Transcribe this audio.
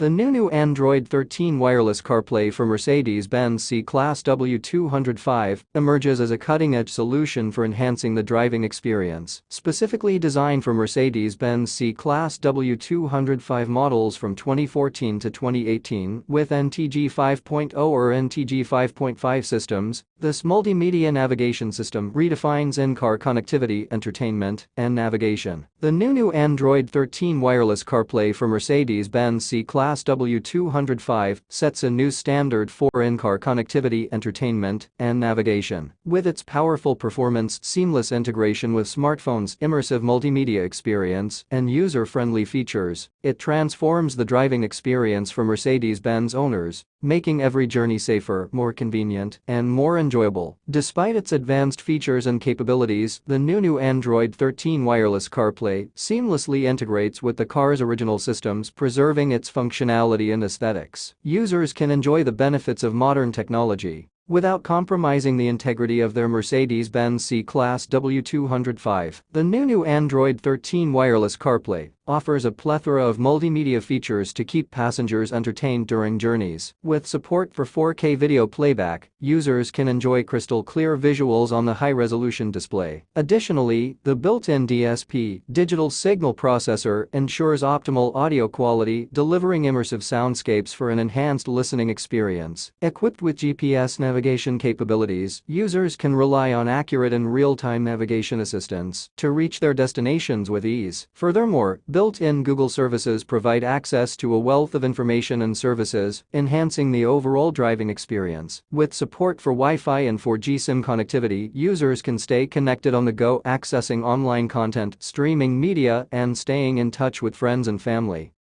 The Nunoo Android 13 wireless CarPlay for Mercedes-Benz C-Class W205 emerges as a cutting-edge solution for enhancing the driving experience, specifically designed for Mercedes-Benz C-Class W205 models from 2014 to 2018 with NTG 5.0 or NTG 5.5 systems. This multimedia navigation system redefines in-car connectivity, entertainment, and navigation. The Nunoo Android 13 wireless CarPlay for Mercedes-Benz C-Class W205 sets a new standard for in-car connectivity, entertainment, and navigation. With its powerful performance, seamless integration with smartphones, immersive multimedia experience, and user-friendly features, it transforms the driving experience for Mercedes-Benz owners, making every journey safer, more convenient, and more enjoyable. Despite its advanced features and capabilities, the Nunoo Android 13 wireless CarPlay seamlessly integrates with the car's original systems, preserving its functionality and aesthetics. Users can enjoy the benefits of modern technology without compromising the integrity of their Mercedes-Benz C-Class W205. The Nunoo Android 13 wireless CarPlay offers a plethora of multimedia features to keep passengers entertained during journeys. With support for 4K video playback, users can enjoy crystal-clear visuals on the high-resolution display. Additionally, the built-in DSP digital signal processor ensures optimal audio quality, delivering immersive soundscapes for an enhanced listening experience. Equipped with GPS navigation capabilities, users can rely on accurate and real-time navigation assistance to reach their destinations with ease. Furthermore, built-in Google services provide access to a wealth of information and services, enhancing the overall driving experience. With support for Wi-Fi and 4G SIM connectivity, users can stay connected on the go, accessing online content, streaming media, and staying in touch with friends and family.